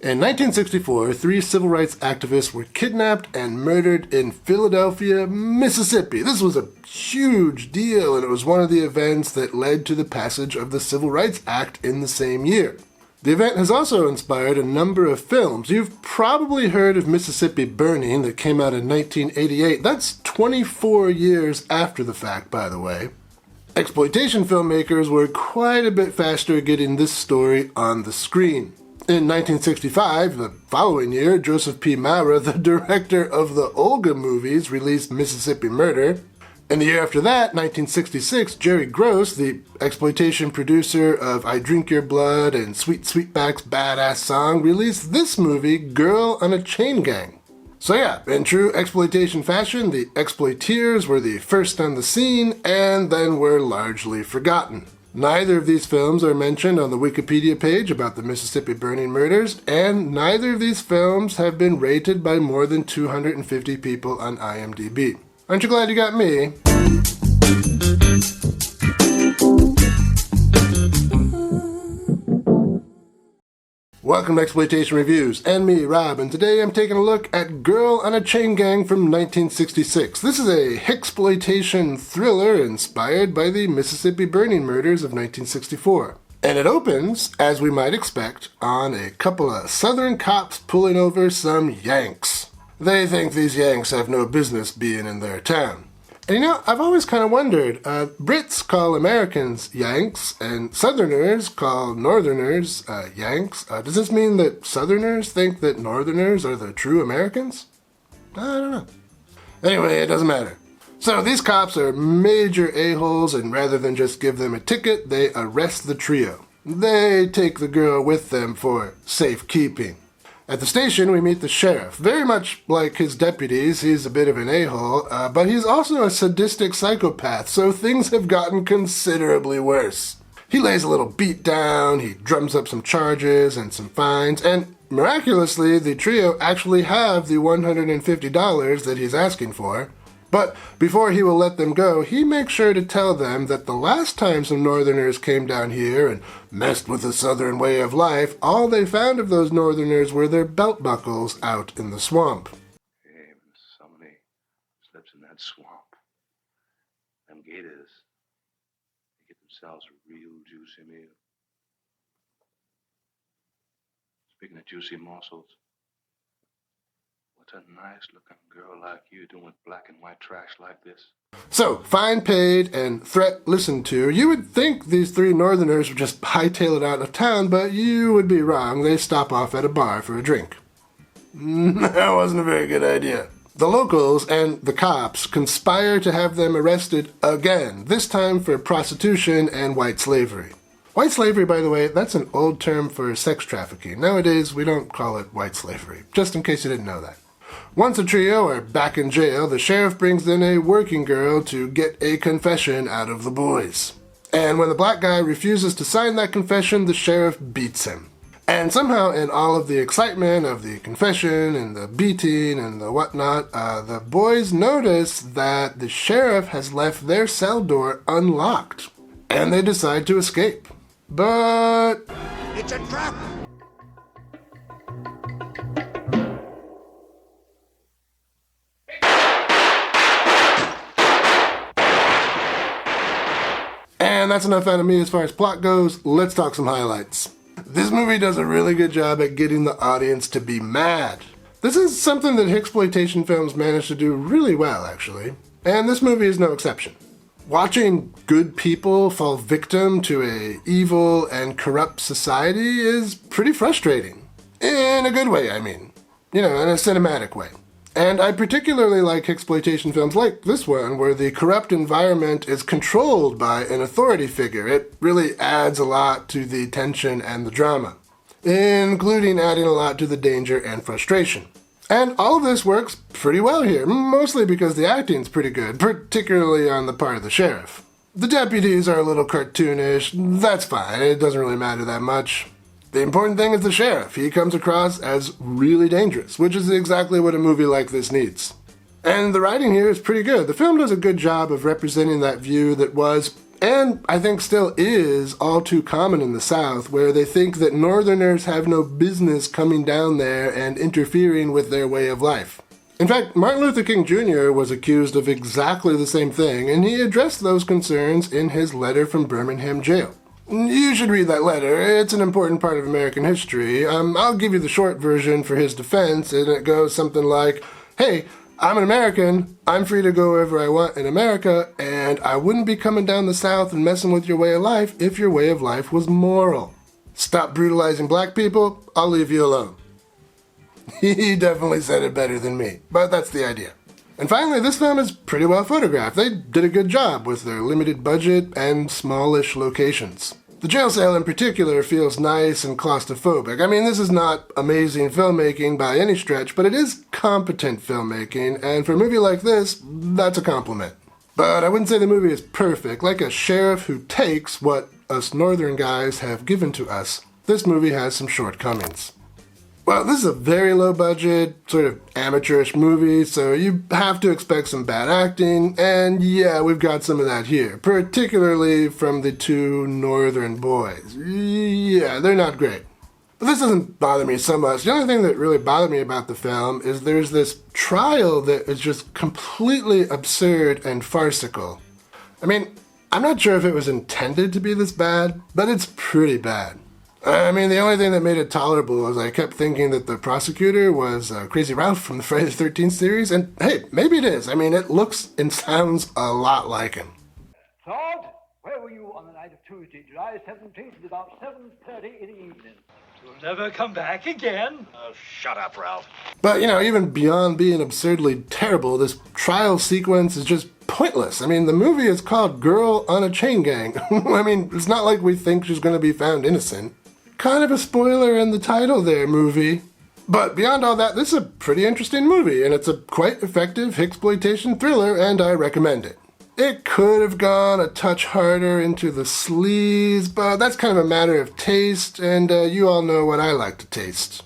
In 1964, 3 civil rights activists were kidnapped and murdered in Philadelphia, Mississippi. This was a huge deal, and it was one of the events that led to the passage of the Civil Rights Act in the same year. The event has also inspired a number of films. You've probably heard of Mississippi Burning that came out in 1988. That's 24 years after the fact, by the way. Exploitation filmmakers were quite a bit faster at getting this story on the screen. In 1965, the following year, Joseph P. Maurer, the director of the Olga movies, released Mississippi Murder. And the year after that, 1966, Jerry Gross, the exploitation producer of I Drink Your Blood and Sweet Sweetback's Badass Song, released this movie, Girl on a Chain Gang. So yeah, in true exploitation fashion, the exploiteers were the first on the scene and then were largely forgotten. Neither of these films are mentioned on the Wikipedia page about the Mississippi Burning murders, and neither of these films have been rated by more than 250 people on IMDb. Aren't you glad you got me? Welcome to Exploitation Reviews, and me, Rob, and today I'm taking a look at Girl on a Chain Gang from 1966. This is a Hixploitation thriller inspired by the Mississippi Burning murders of 1964. And it opens, as we might expect, on a couple of Southern cops pulling over some Yanks. They think these Yanks have no business being in their town. And you know, I've always kind of wondered, Brits call Americans Yanks, and Southerners call Northerners Yanks. Does this mean that Southerners think that Northerners are the true Americans? I don't know. Anyway, it doesn't matter. So these cops are major a-holes, and rather than just give them a ticket, they arrest the trio. They take the girl with them for safekeeping. At the station, we meet the sheriff. Very much like his deputies, he's a bit of an a-hole, but he's also a sadistic psychopath, so things have gotten considerably worse. He lays a little beat down, he drums up some charges and some fines, and miraculously, the trio actually have the $150 that he's asking for. But before he will let them go, he makes sure to tell them that the last time some Northerners came down here and messed with the Southern way of life, all they found of those Northerners were their belt buckles out in the swamp. Hey, somebody slips in that swamp. Them gators, they get themselves a real juicy meal. Speaking of juicy morsels, what's a nice-looking girl like you doing with black and white trash like this? So, fine paid and threat listened to. You would think these 3 Northerners would just hightail it out of town, but you would be wrong. They stop off at a bar for a drink. That wasn't a very good idea. The locals and the cops conspire to have them arrested again, this time for prostitution and white slavery. White slavery, by the way, that's an old term for sex trafficking. Nowadays, we don't call it white slavery, just in case you didn't know that. Once the trio are back in jail, the sheriff brings in a working girl to get a confession out of the boys. And when the black guy refuses to sign that confession, the sheriff beats him. And somehow, in all of the excitement of the confession and the beating and the whatnot, the boys notice that the sheriff has left their cell door unlocked. And they decide to escape. But it's a trap! And that's enough out of me as far as plot goes. Let's talk some highlights. This movie does a really good job at getting the audience to be mad. This is something that Hixploitation films manage to do really well, actually. And this movie is no exception. Watching good people fall victim to a evil and corrupt society is pretty frustrating. In a good way, I mean. You know, in a cinematic way. And I particularly like Hixploitation films like this one, where the corrupt environment is controlled by an authority figure. It really adds a lot to the tension and the drama, including adding a lot to the danger and frustration. And all of this works pretty well here, mostly because the acting's pretty good, particularly on the part of the sheriff. The deputies are a little cartoonish. That's fine, it doesn't really matter that much. The important thing is the sheriff. He comes across as really dangerous, which is exactly what a movie like this needs. And the writing here is pretty good. The film does a good job of representing that view that was, And I think still is all too common in the South, where they think that Northerners have no business coming down there and interfering with their way of life. In fact, Martin Luther King Jr. was accused of exactly the same thing, and he addressed those concerns in his letter from Birmingham jail. You should read that letter. It's an important part of American history. I'll give you the short version for his defense, and it goes something like, "Hey, I'm an American. I'm free to go wherever I want in America, and I wouldn't be coming down the South and messing with your way of life if your way of life was moral. Stop brutalizing black people. I'll leave you alone." He definitely said it better than me, but that's the idea. And finally, this film is pretty well photographed. They did a good job with their limited budget and smallish locations. The jail cell in particular feels nice and claustrophobic. I mean, this is not amazing filmmaking by any stretch, but it is competent filmmaking, and for a movie like this, that's a compliment. But I wouldn't say the movie is perfect. Like a sheriff who takes what us northern guys have given to us, this movie has some shortcomings. Well, this is a very low budget, sort of amateurish movie, so you have to expect some bad acting, and yeah, we've got some of that here, particularly from the two northern boys. Yeah, they're not great. But this doesn't bother me so much. The only thing that really bothered me about the film is there's this trial that is just completely absurd and farcical. I mean, I'm not sure if it was intended to be this bad, but it's pretty bad. I mean, the only thing that made it tolerable was I kept thinking that the prosecutor was Crazy Ralph from the Friday the 13th series, and hey, maybe it is. I mean, it looks and sounds a lot like him. Todd, where were you on the night of Tuesday, July 17th at about 7:30 in the evening? You'll never come back again. Oh, shut up, Ralph. But, even beyond being absurdly terrible, this trial sequence is just pointless. I mean, the movie is called Girl on a Chain Gang. I mean, it's not like we think she's going to be found innocent. Kind of a spoiler in the title there, movie. But beyond all that, this is a pretty interesting movie, and it's a quite effective Hixploitation thriller, and I recommend it. It could have gone a touch harder into the sleaze, but that's kind of a matter of taste, and you all know what I like to taste.